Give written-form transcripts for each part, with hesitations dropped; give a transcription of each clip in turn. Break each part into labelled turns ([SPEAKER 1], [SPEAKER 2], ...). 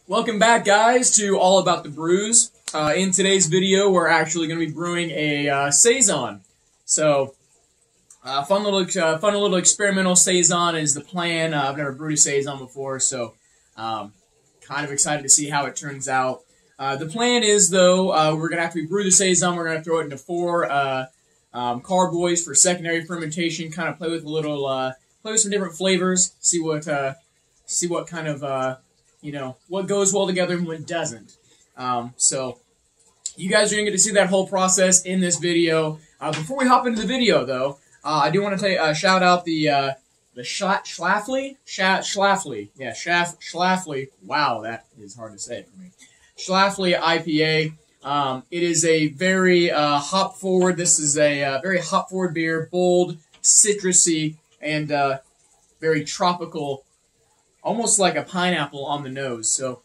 [SPEAKER 1] Welcome back, guys, to All About the Brews. In today's video, we're actually going to be brewing a Saison. So, fun little experimental Saison is the plan. I've never brewed a Saison before, so kind of excited to see how it turns out. The plan is, though, we're going to after we brew the Saison, we're going to throw it into 4 carboys for secondary fermentation. Kind of play with some different flavors. See what kind of what goes well together and what doesn't. So you guys are going to get to see that whole process in this video. Before we hop into the video, though, I do want to shout out the Schlafly. Yeah, Schlafly. Wow, that is hard to say for me. Schlafly IPA. It is a very hop forward. This is a very hop forward beer, bold, citrusy, and very tropical. Almost like a pineapple on the nose. So,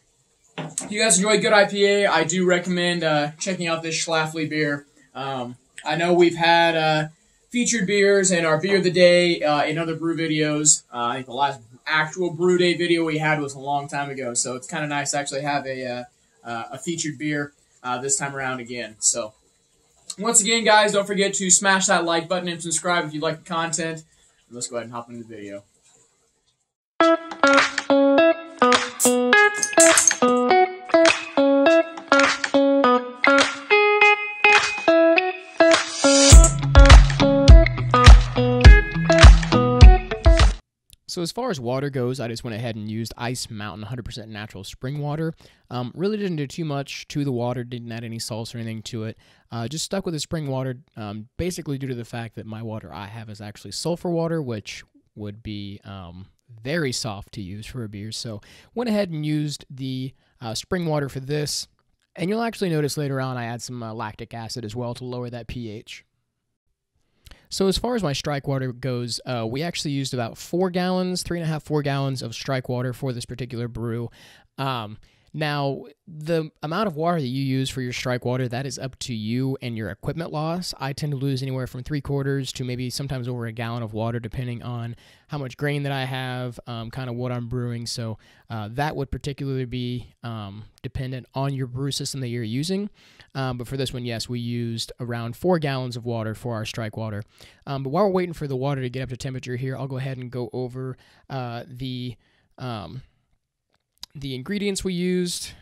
[SPEAKER 1] if you guys enjoy good IPA, I do recommend checking out this Schlafly beer. I know we've had featured beers and our beer of the day in other brew videos. I think the last actual brew day video we had was a long time ago, so it's kind of nice to actually have a featured beer this time around again. So, once again, guys, don't forget to smash that like button and subscribe if you like the content. And let's go ahead and hop into the video.
[SPEAKER 2] So as far as water goes, I just went ahead and used Ice Mountain 100% natural spring water. Really didn't do too much to the water, didn't add any salts or anything to it. Just stuck with the spring water, basically due to the fact that my water I have is actually sulfur water, which would be very soft to use for a beer. So went ahead and used the spring water for this. And you'll actually notice later on I add some lactic acid as well to lower that pH. So as far as my strike water goes, we actually used about 4 gallons, 3.5, 4 gallons of strike water for this particular brew. Now, the amount of water that you use for your strike water, that is up to you and your equipment loss. I tend to lose anywhere from 3/4 to maybe sometimes over a gallon of water, depending on how much grain that I have, kind of what I'm brewing. So that would particularly be dependent on your brew system that you're using. But for this one, yes, we used around 4 gallons of water for our strike water. But while we're waiting for the water to get up to temperature here, I'll go ahead and go over the ingredients we used.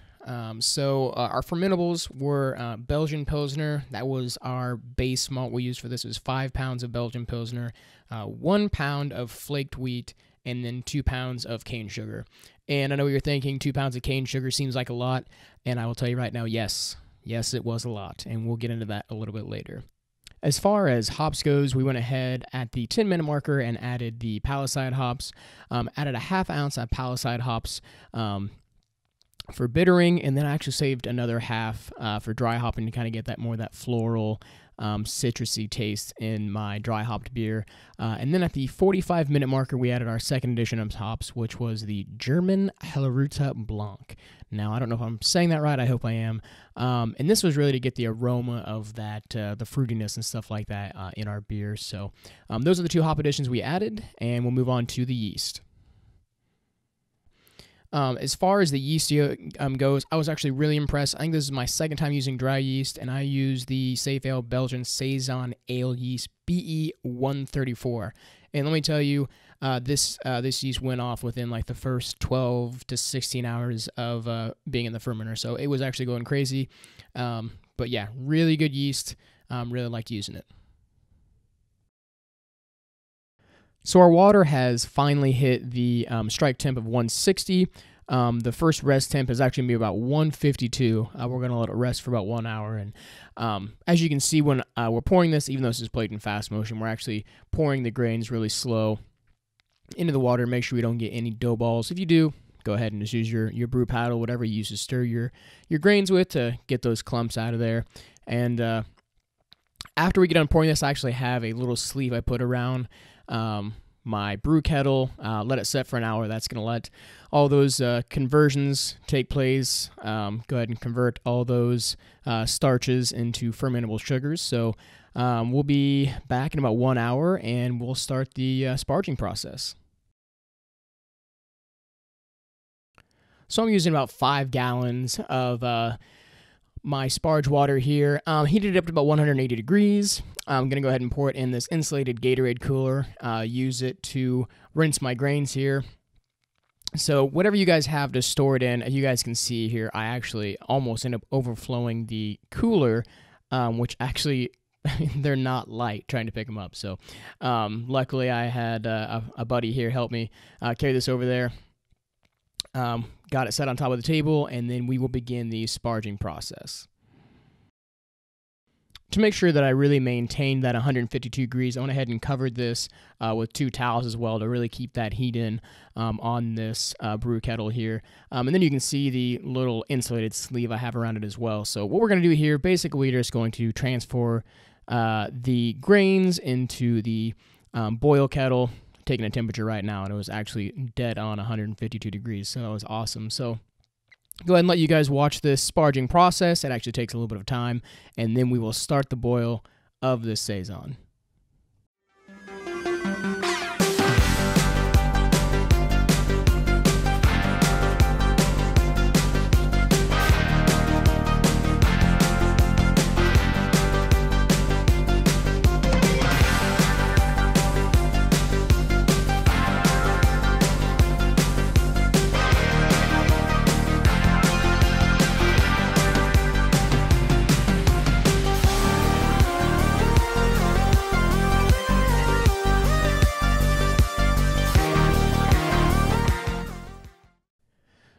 [SPEAKER 2] So our fermentables were Belgian Pilsner. That was our base malt we used for this. It was 5 pounds of Belgian Pilsner, 1 pound of flaked wheat, and then 2 pounds of cane sugar. And I know you're thinking 2 pounds of cane sugar seems like a lot, and I will tell you right now, yes, it was a lot, and we'll get into that a little bit later. As far as hops goes, we went ahead at the 10-minute marker and added the Palisade hops. Added a 1/2 ounce of Palisade hops for bittering, and then I actually saved another 1/2 for dry hopping to kind of get that more of that floral, citrusy taste in my dry hopped beer. And then at the 45-minute marker, we added our second addition of hops, which was the German Hellerüte Blanc. Now, I don't know if I'm saying that right. I hope I am. And this was really to get the aroma of that, the fruitiness and stuff like that in our beer. So those are the 2 hop additions we added, and we'll move on to the yeast. As far as the yeast goes, I was actually really impressed. I think this is my 2nd time using dry yeast, and I used the Safe Ale Belgian Saison Ale Yeast BE134. And let me tell you, this yeast went off within like the first 12 to 16 hours of being in the fermenter, so it was actually going crazy. But yeah, really good yeast. Really liked using it. So our water has finally hit the strike temp of 160. The first rest temp is actually going to be about 152. We're going to let it rest for about 1 hour. And as you can see when we're pouring this, even though this is played in fast motion, we're actually pouring the grains really slow into the water. Make sure we don't get any dough balls. If you do, go ahead and just use your brew paddle, whatever you use to stir your grains with to get those clumps out of there. And after we get done pouring this, I actually have a little sleeve I put around my brew kettle, let it set for an hour. That's going to let all those conversions take place. Go ahead and convert all those starches into fermentable sugars. So we'll be back in about 1 hour, and we'll start the sparging process. So I'm using about 5 gallons of my sparge water here. Heated it up to about 180 degrees. I'm going to go ahead and pour it in this insulated Gatorade cooler. Use it to rinse my grains here. So whatever you guys have to store it in, you guys can see here, I actually almost end up overflowing the cooler, which actually they're not light trying to pick them up. So luckily I had a buddy here help me carry this over there. Got it set on top of the table, and then we will begin the sparging process. To make sure that I really maintained that 152 degrees, I went ahead and covered this with 2 towels as well to really keep that heat in on this brew kettle here. And then you can see the little insulated sleeve I have around it as well. So what we're going to do here, basically we're just going to transfer the grains into the boil kettle, taking a temperature right now, and it was actually dead on 152 degrees, so that was awesome. So go ahead and let you guys watch this sparging process. It actually takes a little bit of time, and then we will start the boil of this Saison.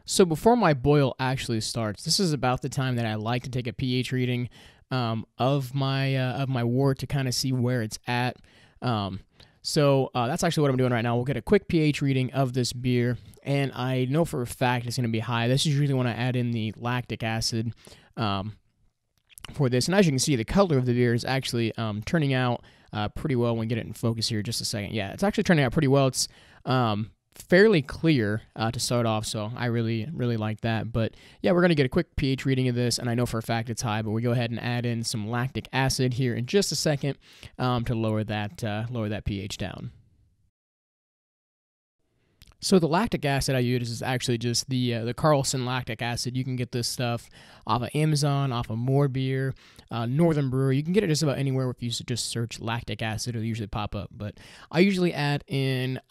[SPEAKER 2] So before my boil actually starts, this is about the time that I like to take a pH reading of my wort to kind of see where it's at. So that's actually what I'm doing right now. We'll get a quick pH reading of this beer, and I know for a fact it's going to be high. This is usually when I add in the lactic acid for this. And as you can see, the color of the beer is actually turning out pretty well. When we get it in focus here just a second. Yeah, it's actually turning out pretty well. It's fairly clear to start off, so I really like that. But yeah, we're going to get a quick pH reading of this, and I know for a fact it's high, but we go ahead and add in some lactic acid here in just a second to lower that pH down. So the lactic acid I use is actually just the Carlson lactic acid. You can get this stuff off of Amazon, off of More Beer, Northern Brewery. You can get it just about anywhere if you just search lactic acid. It'll usually pop up. But I usually add in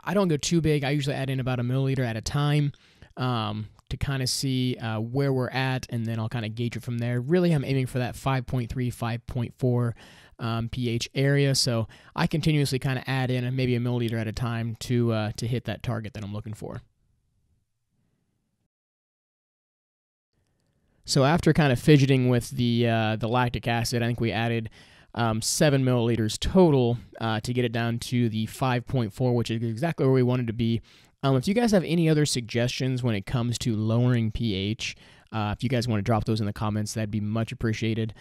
[SPEAKER 2] I don't go too big. I usually add in about 1 milliliter at a time to kind of see where we're at, and then I'll kind of gauge it from there. Really, I'm aiming for that 5.3, 5.4 pH area, so I continuously kind of add in maybe 1 milliliter at a time to hit that target that I'm looking for. So after kind of fidgeting with the lactic acid, I think we added 7 milliliters total to get it down to the 5.4, which is exactly where we wanted to be. If you guys have any other suggestions when it comes to lowering pH, if you guys want to drop those in the comments, that'd be much appreciated.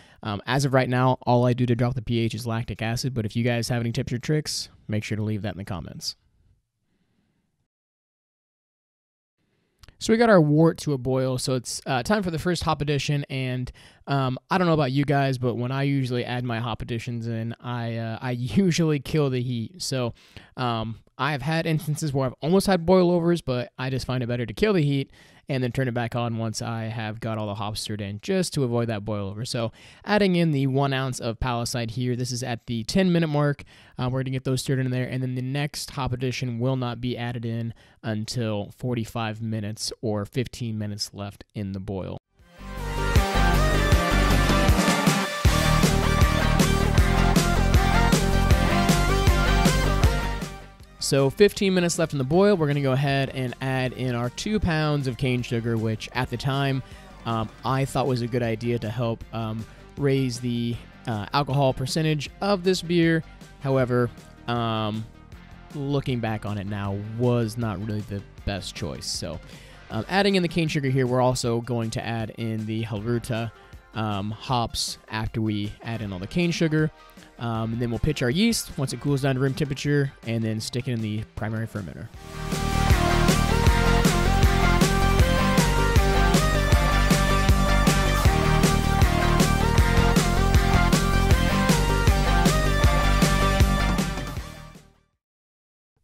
[SPEAKER 2] As of right now, all I do to drop the pH is lactic acid, but if you guys have any tips or tricks, make sure to leave that in the comments. So we got our wort to a boil, so it's time for the first hop addition, and I don't know about you guys, but when I usually add my hop additions in, I usually kill the heat. So I have had instances where I've almost had boilovers, but I just find it better to kill the heat and then turn it back on once I have got all the hops stirred in, just to avoid that boilover. So adding in the 1 ounce of palisade here, this is at the 10-minute mark. We're going to get those stirred in there, and then the next hop addition will not be added in until 45 minutes or 15 minutes left in the boil. So 15 minutes left in the boil, we're going to go ahead and add in our 2 pounds of cane sugar, which at the time I thought was a good idea to help raise the alcohol percentage of this beer. However, looking back on it now, was not really the best choice. So adding in the cane sugar here, we're also going to add in the Haruta hops after we add in all the cane sugar. And then we'll pitch our yeast once it cools down to room temperature, and then stick it in the primary fermenter.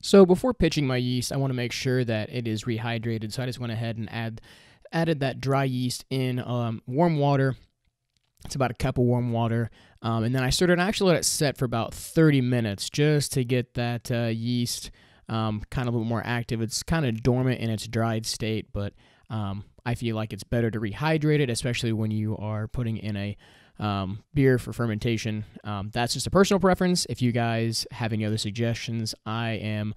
[SPEAKER 2] So before pitching my yeast, I want to make sure that it is rehydrated. So I just went ahead and added that dry yeast in warm water. It's about a cup of warm water. And then I started actually let it set for about 30 minutes just to get that yeast kind of a little more active. It's kind of dormant in its dried state, but I feel like it's better to rehydrate it, especially when you are putting in a beer for fermentation. That's just a personal preference. If you guys have any other suggestions, I am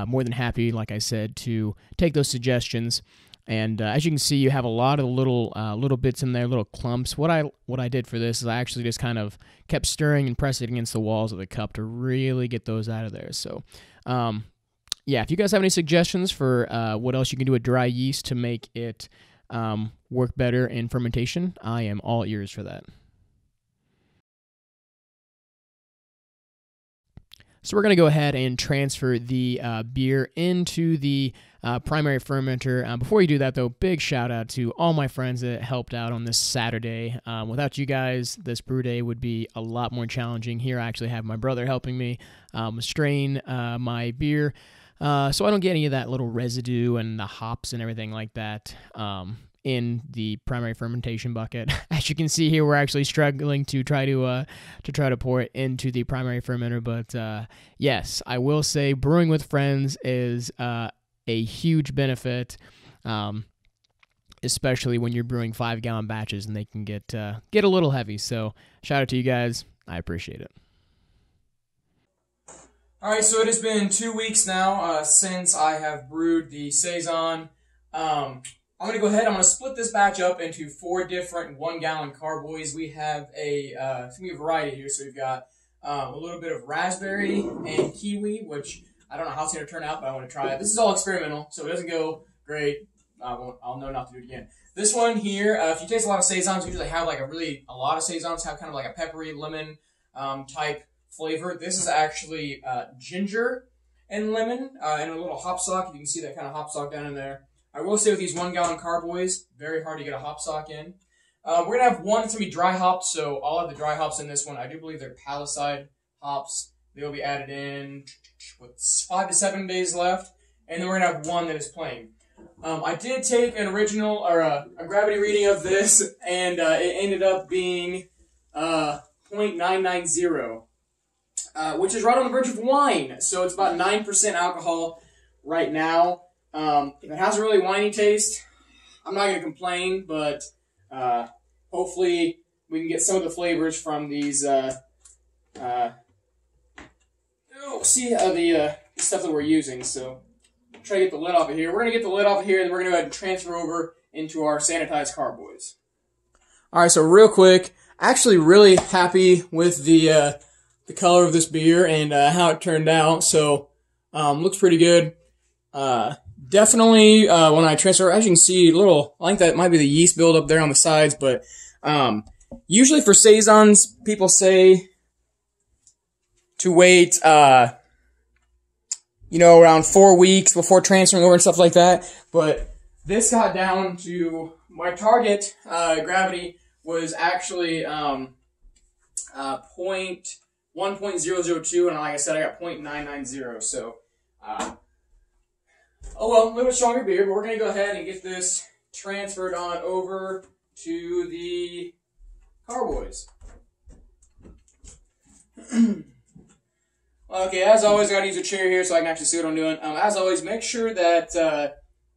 [SPEAKER 2] more than happy, like I said, to take those suggestions. And as you can see, you have a lot of little bits in there, little clumps. What I did for this is I actually just kind of kept stirring and pressing against the walls of the cup to really get those out of there. So, yeah, if you guys have any suggestions for what else you can do with dry yeast to make it work better in fermentation, I am all ears for that. So we're going to go ahead and transfer the beer into the primary fermenter. Before you do that, though, big shout out to all my friends that helped out on this Saturday. Without you guys, this brew day would be a lot more challenging. Here I actually have my brother helping me strain my beer, so I don't get any of that little residue and the hops and everything like that in the primary fermentation bucket. As you can see here, we're actually struggling to try to pour it into the primary fermenter. But yes, I will say brewing with friends is a huge benefit, especially when you're brewing 5-gallon batches and they can get a little heavy. So shout out to you guys. I appreciate it.
[SPEAKER 1] All right, so it has been 2 weeks now since I have brewed the Saison. I'm going to go ahead, I'm going to split this batch up into 4 different 1-gallon carboys. We have it's going to be a variety here, so we've got a little bit of raspberry and kiwi, which I don't know how it's going to turn out, but I want to try it. This is all experimental, so it doesn't go great. I'll know not to do it again. This one here, if you taste a lot of Saisons, usually have like a lot of Saisons have kind of like a peppery lemon type flavor. This is actually ginger and lemon and a little hop sock. You can see that kind of hop sock down in there. I will say with these 1-gallon carboys, very hard to get a hop sock in. We're going to have one that's going to be dry hopped, so I'll have the dry hops in this one. I do believe they're Palisade hops. They will be added in with 5 to 7 days left, and then we're going to have one that is plain. I did take an original, or a gravity reading of this, and it ended up being 0.990, which is right on the verge of wine. So it's about 9% alcohol right now. If it has a really winey taste, I'm not going to complain, but hopefully we can get some of the flavors from these, the stuff that we're using. So try to get the lid off of here. We're going to get the lid off of here, and then we're going to go ahead and transfer over into our sanitized carboys. All right, so real quick, actually really happy with the color of this beer and how it turned out. So looks pretty good. Definitely, when I transfer, as you can see, I think that might be the yeast buildup there on the sides, but usually for Saisons, people say to wait, around 4 weeks before transferring over and stuff like that, but this got down to, my target gravity was actually 1.002, and like I said, I got 0.990, so oh well, a little bit stronger beer, but we're going to go ahead and get this transferred on over to the carboys. Okay, as always, I got to use a chair here so I can actually see what I'm doing. As always, make sure that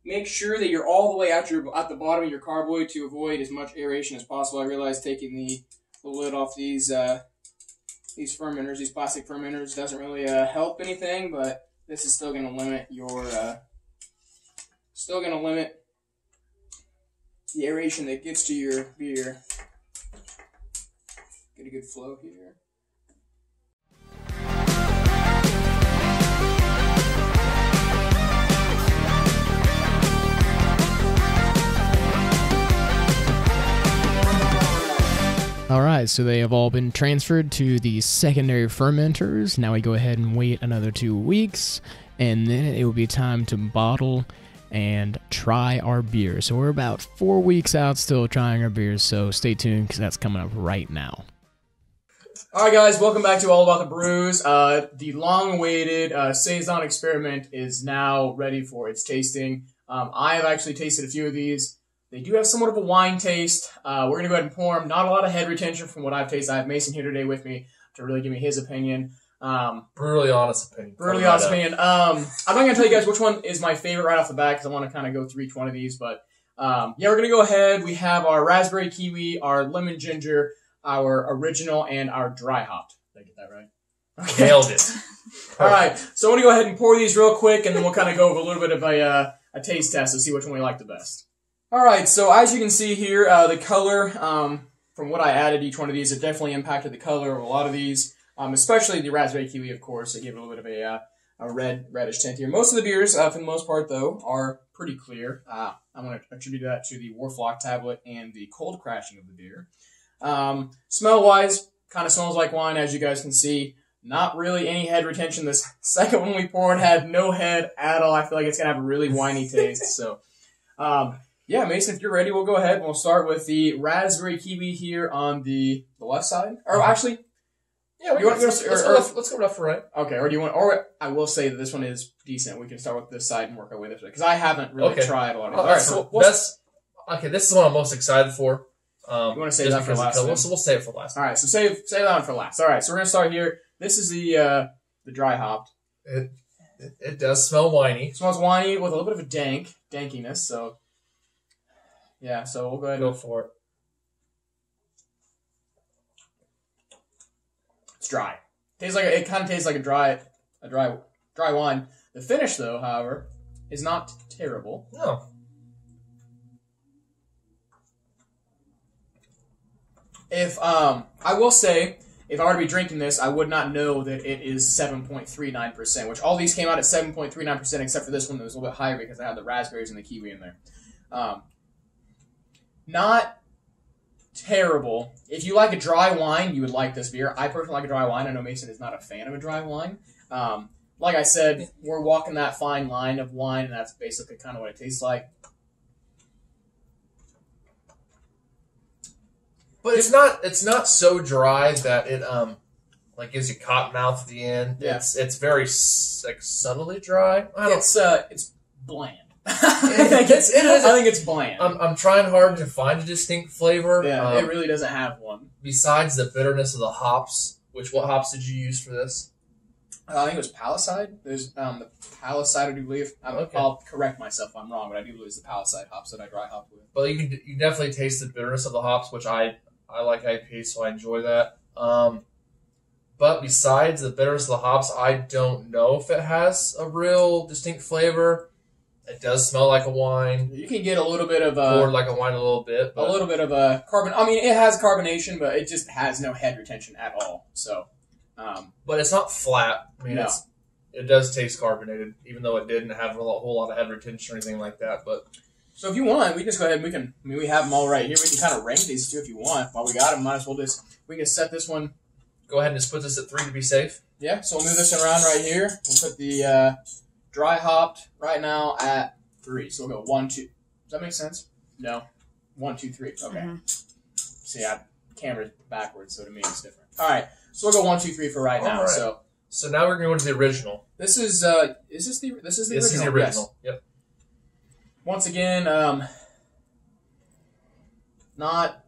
[SPEAKER 1] you're all the way at the bottom of your carboy to avoid as much aeration as possible. I realize taking the lid off these fermenters, these plastic fermenters, doesn't really help anything, but this is still going to limit the aeration that gets to your beer. Get a good flow here.
[SPEAKER 2] Alright, so they have all been transferred to the secondary fermenters. Now we go ahead and wait another 2 weeks, and then it will be time to bottle and try our beer. So we're about 4 weeks out still trying our beers, so stay tuned because that's coming up right now.
[SPEAKER 1] Alright guys, welcome back to All About the Brews. The long-awaited Saison experiment is now ready for its tasting. I have actually tasted a few of these. They do have somewhat of a wine taste. We're going to go ahead and pour them. Not a lot of head retention from what I've tasted. I have Mason here today with me to really give me his opinion.
[SPEAKER 3] Brutally honest opinion.
[SPEAKER 1] Brutally honest opinion. I'm not going to tell you guys which one is my favorite right off the bat because I want to kind of go through each one of these. But yeah, we're going to go ahead. We have our raspberry kiwi, our lemon ginger, our original, and our dry hopped. Did I get that right? Okay.
[SPEAKER 3] Nailed it.
[SPEAKER 1] All right, so I'm going to go ahead and pour these real quick, and then we'll kind of go over a little bit of a taste test to see which one we like the best. All right, so as you can see here, the color, from what I added each one of these, it definitely impacted the color of a lot of these, especially the raspberry kiwi, of course. It gave it a little bit of a reddish tint here. Most of the beers, for the most part, though, are pretty clear. I'm going to attribute that to the Warflock tablet and the cold crashing of the beer. Smell-wise, kind of smells like wine, as you guys can see. Not really any head retention. This second one we poured had no head at all. I feel like it's going to have a really winey taste. So, yeah, Mason, if you're ready, we'll go ahead and we'll start with the raspberry kiwi here on the left side. Or actually,
[SPEAKER 3] yeah, let's go left for right.
[SPEAKER 1] Okay, or do you want? Or I will say that this one is decent. We can start with this side and work our way this way because I haven't really tried a lot of these. All right, so
[SPEAKER 3] okay, this is the one I'm most excited for.
[SPEAKER 1] You want to save that for last?
[SPEAKER 3] So we'll save it for last.
[SPEAKER 1] All right, so save that one for last. All right, so we're gonna start here. This is the dry hopped.
[SPEAKER 3] It does smell winey.
[SPEAKER 1] It smells winey with a little bit of a dankiness. So yeah, so we'll go ahead and
[SPEAKER 3] go for it.
[SPEAKER 1] It's dry. It kind of tastes like a dry wine. The finish, though, however, is not terrible.
[SPEAKER 3] No.
[SPEAKER 1] If I will say, if I were to be drinking this, I would not know that it is 7.39%, which all these came out at 7.39%, except for this one that was a little bit higher because I had the raspberries and the kiwi in there. Not terrible. If you like a dry wine, you would like this beer. I personally like a dry wine. I know Mason is not a fan of a dry wine. Like I said, we're walking that fine line of wine, and that's basically kind of what it tastes like.
[SPEAKER 3] But it's not so dry that it like gives you cotton mouth at the end.
[SPEAKER 1] Yeah.
[SPEAKER 3] It's very like subtly dry.
[SPEAKER 1] It's bland. I think it's bland.
[SPEAKER 3] I'm trying hard to find a distinct flavor.
[SPEAKER 1] Yeah, it really doesn't have one.
[SPEAKER 3] Besides the bitterness of the hops, what hops did you use for this?
[SPEAKER 1] I think it was Palisade. There's the Palisade, I do believe.
[SPEAKER 3] Okay.
[SPEAKER 1] I'll correct myself if I'm wrong, but I do believe it's the Palisade hops that I dry hopped with.
[SPEAKER 3] But you definitely taste the bitterness of the hops, which I like IPA, so I enjoy that. But besides the bitterness of the hops, I don't know if it has a real distinct flavor. It does smell like a wine.
[SPEAKER 1] You can get a little bit of
[SPEAKER 3] poured like a wine a little bit.
[SPEAKER 1] A little bit of a carbon. I mean, it has carbonation, but it just has no head retention at all. So,
[SPEAKER 3] but it's not flat. I mean,
[SPEAKER 1] no.
[SPEAKER 3] It does taste carbonated, even though it didn't have a whole lot of head retention or anything like that. But
[SPEAKER 1] so if you want, we can just go ahead and we have them all right here. We can kind of rank these two if you want. While we got them, might as well we can set this one.
[SPEAKER 3] Go ahead and just put this at 3 to be safe.
[SPEAKER 1] Yeah, so we'll move this around right here. We'll put the dry hopped right now at 3. So we'll go 1, 2. Does that make sense? No. 1, 2, 3. Okay. Mm-hmm. See, camera's backwards, so to me it's different. All right, so we'll go 1, 2, 3 for right now.
[SPEAKER 3] Right. So now we're going to go to the original.
[SPEAKER 1] This is the original?
[SPEAKER 3] This is the original. Yes. Yep.
[SPEAKER 1] Once again, not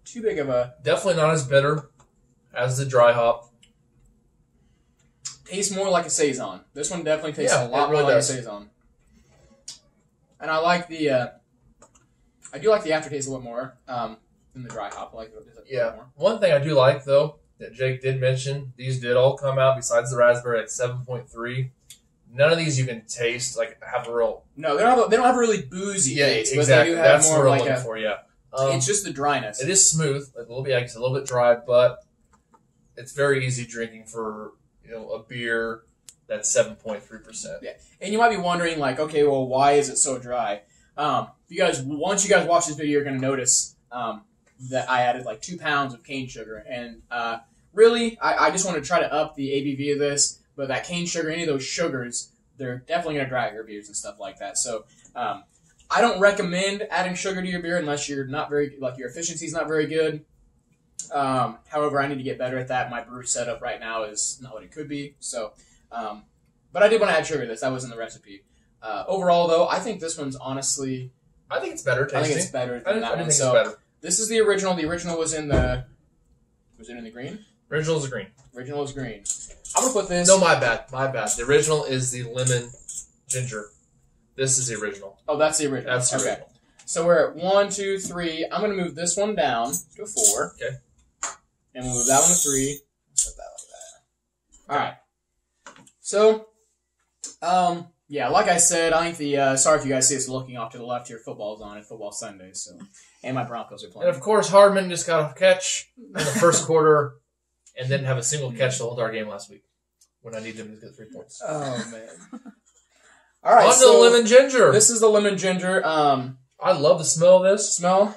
[SPEAKER 1] too big of a...
[SPEAKER 3] Definitely not as bitter as the dry hop.
[SPEAKER 1] Tastes more like a Saison. This one definitely tastes a lot more like a Saison. And I like the... I do like the aftertaste a little more than the dry hop. I like it a bit more.
[SPEAKER 3] One thing I do like, though, that Jake did mention, these did all come out, besides the raspberry, at 7.3. None of these you can taste, have a real...
[SPEAKER 1] No, they don't have a really boozy taste.
[SPEAKER 3] Exactly.
[SPEAKER 1] But they do have
[SPEAKER 3] That's
[SPEAKER 1] more
[SPEAKER 3] what I'm looking for, yeah.
[SPEAKER 1] It's just the dryness.
[SPEAKER 3] It is smooth, a little bit dry, but it's very easy drinking for a beer that's 7.3%.
[SPEAKER 1] Yeah, and you might be wondering, okay, well, why is it so dry? Once you guys watch this video, you're going to notice that I added 2 pounds of cane sugar, and really, I just want to try to up the ABV of this. But that cane sugar, any of those sugars, they're definitely going to dry your beers and stuff like that. So I don't recommend adding sugar to your beer unless you're not very, your efficiency is not very good. However, I need to get better at that. My brew setup right now is not what it could be. So, but I did want to add sugar to this. That was in the recipe. Overall, though, I think this one's honestly...
[SPEAKER 3] I think it's better tasting.
[SPEAKER 1] I think it's better than that one.
[SPEAKER 3] think
[SPEAKER 1] So,
[SPEAKER 3] it's better.
[SPEAKER 1] this is the original. The original was in the... Was it in the green?
[SPEAKER 3] Original is green.
[SPEAKER 1] Original is green. I'm going to put this...
[SPEAKER 3] No, my bad. My bad. The original is the lemon ginger. This is the original.
[SPEAKER 1] Oh, that's the original.
[SPEAKER 3] That's the
[SPEAKER 1] okay.
[SPEAKER 3] original.
[SPEAKER 1] So we're at 1, 2, 3. I'm going to move this one down to a 4.
[SPEAKER 3] Okay.
[SPEAKER 1] And we'll move that one to 3. Set that like that. All right. So, yeah, like I said, I think the sorry if you guys see us looking off to the left here. Football's on. It's football Sunday, so and my Broncos are playing.
[SPEAKER 3] And of course, Hardman just got a catch in the first quarter and didn't have a single catch the whole entire game last week when I needed him to get 3 points.
[SPEAKER 1] Oh man! All right,
[SPEAKER 3] on to the lemon ginger.
[SPEAKER 1] This is the lemon ginger.
[SPEAKER 3] I love the smell of this.
[SPEAKER 1] Smell.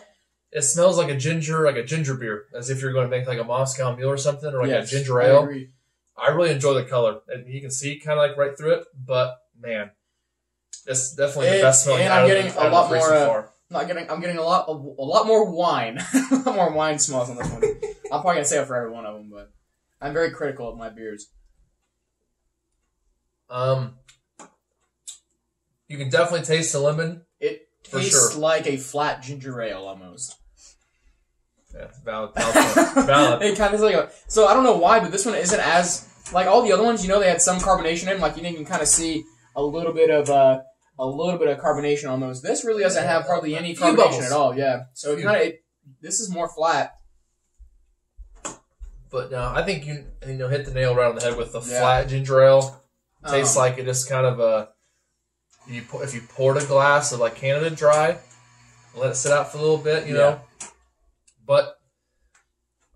[SPEAKER 3] It smells like a ginger beer, as if you're going to make like a Moscow Mule or something, or like a ginger
[SPEAKER 1] I
[SPEAKER 3] ale.
[SPEAKER 1] agree.
[SPEAKER 3] I really enjoy the color. And you can see kind of like right through it, but man, it's definitely the best smelling.
[SPEAKER 1] And I'm getting a lot more. I'm getting a lot more wine. A lot more wine smells on this one. I'm probably gonna say it for every one of them, but I'm very critical of my beers.
[SPEAKER 3] You can definitely taste the lemon.
[SPEAKER 1] It tastes like a flat ginger ale almost.
[SPEAKER 3] Yeah, valid. Valid.
[SPEAKER 1] It kind of is like so I don't know why, but this one isn't as like all the other ones. You know, they had some carbonation in. Like you can kind of see a little bit of carbonation on those. This really doesn't have hardly any carbonation at all. Yeah, so this is more flat.
[SPEAKER 3] But I think you hit the nail right on the head with the flat ginger ale. Tastes like it just kind of if you poured a glass of like Canada Dry, let it sit out for a little bit, you know. But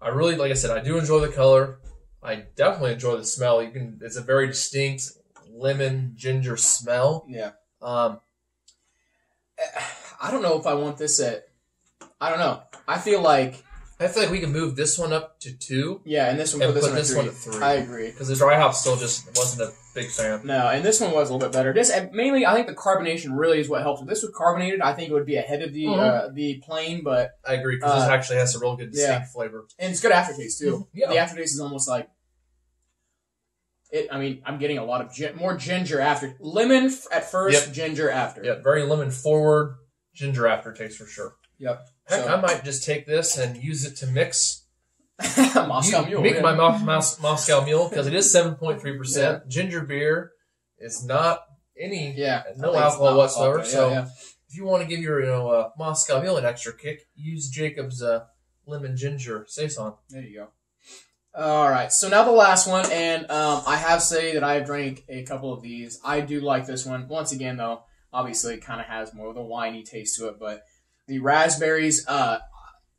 [SPEAKER 3] I really, like I said, I do enjoy the color. I definitely enjoy the smell. It's a very distinct lemon ginger smell.
[SPEAKER 1] Yeah.
[SPEAKER 3] I
[SPEAKER 1] don't know if I want this at. I don't know. I feel like
[SPEAKER 3] we can move this one up to 2.
[SPEAKER 1] Yeah, and this one
[SPEAKER 3] and
[SPEAKER 1] put
[SPEAKER 3] put
[SPEAKER 1] this
[SPEAKER 3] this
[SPEAKER 1] one
[SPEAKER 3] one
[SPEAKER 1] at
[SPEAKER 3] at
[SPEAKER 1] 3.
[SPEAKER 3] 3.
[SPEAKER 1] I agree.
[SPEAKER 3] Because the dry hop still just wasn't a big fan.
[SPEAKER 1] No, and this one was a little bit better. Mainly, I think the carbonation really is what helps. If this was carbonated, I think it would be ahead of the plain. But
[SPEAKER 3] I agree because this actually has a real good distinct flavor,
[SPEAKER 1] and it's good aftertaste too.
[SPEAKER 3] Yeah.
[SPEAKER 1] The aftertaste is almost like it. I mean, I'm getting a lot of more ginger after lemon at first, ginger after.
[SPEAKER 3] Yeah, very lemon forward, ginger aftertaste for sure.
[SPEAKER 1] Yep.
[SPEAKER 3] Heck, I might just take this and use it to mix.
[SPEAKER 1] Moscow Mule.
[SPEAKER 3] Make my Moscow Mule because it is 7.3%. Ginger beer is not no alcohol whatsoever.
[SPEAKER 1] Okay,
[SPEAKER 3] if you want to give your Moscow Mule an extra kick, use Jacob's lemon ginger Saison.
[SPEAKER 1] There you go. All right, so now the last one, and I have to say that I have drank a couple of these. I do like this one. Once again, though, obviously it kind of has more of a winey taste to it, but the raspberries.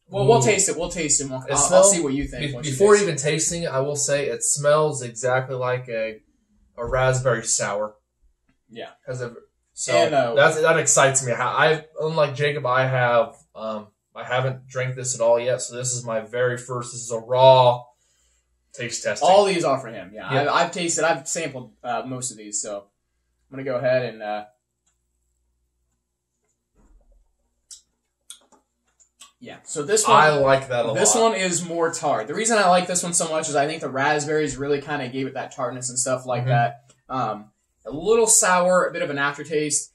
[SPEAKER 1] Well, we'll taste it. We'll taste it. I'll see what you think.
[SPEAKER 3] Before even tasting it, I will say it smells exactly like a raspberry sour.
[SPEAKER 1] Yeah.
[SPEAKER 3] That excites me. Unlike Jacob, I haven't drank this at all yet, so this is my very first. This is a raw taste testing.
[SPEAKER 1] All these are for him. Yeah. I've sampled most of these, so I'm gonna go ahead and. Yeah, so this one...
[SPEAKER 3] I like that a lot.
[SPEAKER 1] This one is more tart. The reason I like this one so much is I think the raspberries really kind of gave it that tartness and stuff like that. A little sour, a bit of an aftertaste.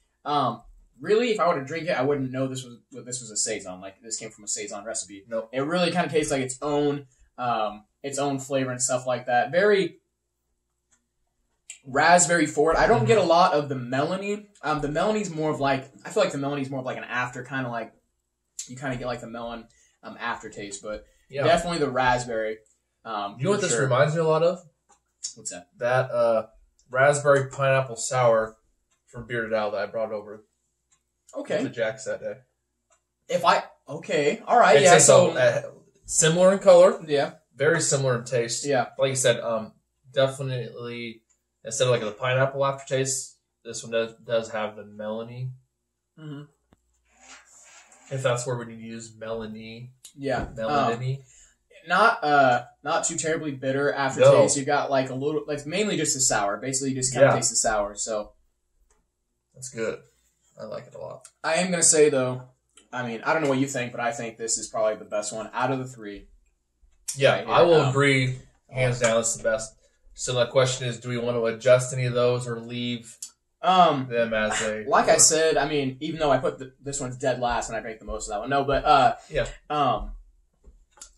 [SPEAKER 1] Really, if I were to drink it, I wouldn't know this was a Saison. Like, this came from a Saison recipe.
[SPEAKER 3] Nope.
[SPEAKER 1] It really kind of tastes like its own flavor and stuff like that. Very raspberry forward. I don't get a lot of the melony. The melony's more of like... I feel like the melony's more of like an after kind of like... You kind of get like the melon aftertaste, but definitely the raspberry.
[SPEAKER 3] You know what this reminds me a lot of?
[SPEAKER 1] What's that?
[SPEAKER 3] That raspberry pineapple sour from Bearded Owl that I brought over.
[SPEAKER 1] Okay.
[SPEAKER 3] To Jack's that day.
[SPEAKER 1] All right, yeah.
[SPEAKER 3] So similar in color.
[SPEAKER 1] Yeah.
[SPEAKER 3] Very similar in taste.
[SPEAKER 1] Yeah.
[SPEAKER 3] Like you said, definitely instead of like the pineapple aftertaste, this one does have the melony.
[SPEAKER 1] Mm-hmm.
[SPEAKER 3] If that's where we need to use melony.
[SPEAKER 1] Yeah.
[SPEAKER 3] Melony.
[SPEAKER 1] Not too terribly bitter aftertaste. You got like a little, like mainly just a sour. Basically, you just kind of taste the sour. So
[SPEAKER 3] that's good. I like it a lot.
[SPEAKER 1] I am gonna say though, I mean, I don't know what you think, but I think this is probably the best one out of the 3.
[SPEAKER 3] Yeah,
[SPEAKER 1] right here.
[SPEAKER 3] I will agree. Hands down, it's the best. So the question is, do we want to adjust any of those or leave them as a...
[SPEAKER 1] Like I said, I mean, even though I put this one's dead last and I drank the most of that one. No, but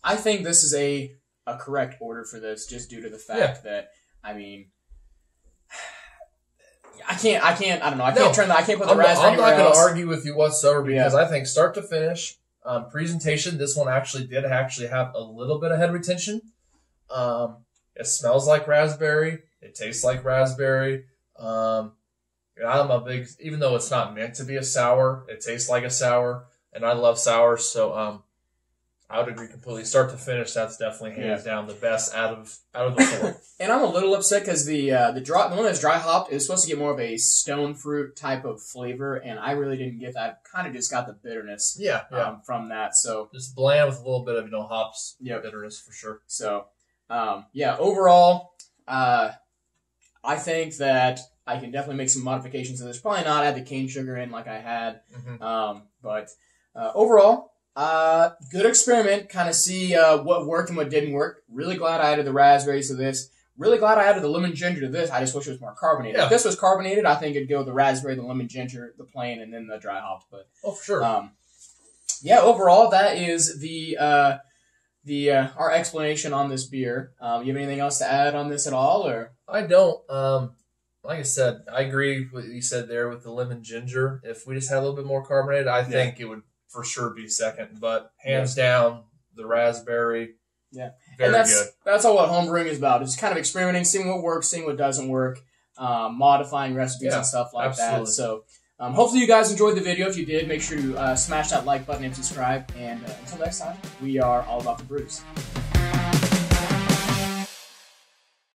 [SPEAKER 1] I think this is a correct order for this, just due to the fact that, I mean, I can't put the raspberry.
[SPEAKER 3] I'm not going to argue with you whatsoever because I think start to finish, presentation, this one did have a little bit of head retention. It smells like raspberry. It tastes like raspberry. I'm a big, even though it's not meant to be a sour, it tastes like a sour, and I love sours, so I would agree completely. Start to finish, that's definitely hands down the best out of the four.
[SPEAKER 1] And I'm a little upset because the one that's dry hopped is supposed to get more of a stone fruit type of flavor, and I really didn't get that. I kind of just got the bitterness from that. So
[SPEAKER 3] just bland with a little bit of hops bitterness for sure.
[SPEAKER 1] So overall, I think that I can definitely make some modifications to this. Probably not add the cane sugar in like I had, but overall, good experiment. Kind of see what worked and what didn't work. Really glad I added the raspberries to this. Really glad I added the lemon ginger to this. I just wish it was more carbonated.
[SPEAKER 3] Yeah.
[SPEAKER 1] If this was carbonated, I think it'd go the raspberry, the lemon ginger, the plain, and then the dry hops. But
[SPEAKER 3] for sure.
[SPEAKER 1] Overall, that is our explanation on this beer. You have anything else to add on this at all, or?
[SPEAKER 3] I don't. Like I said, I agree with what you said there with the lemon ginger. If we just had a little bit more carbonated, I think it would for sure be second. But hands down, the raspberry.
[SPEAKER 1] Yeah,
[SPEAKER 3] very
[SPEAKER 1] and
[SPEAKER 3] good.
[SPEAKER 1] That's all what homebrewing is about. It's kind of experimenting, seeing what works, seeing what doesn't work, modifying recipes and stuff like that. So hopefully you guys enjoyed the video. If you did, make sure to smash that like button and subscribe. And until next time, we are all about the brews.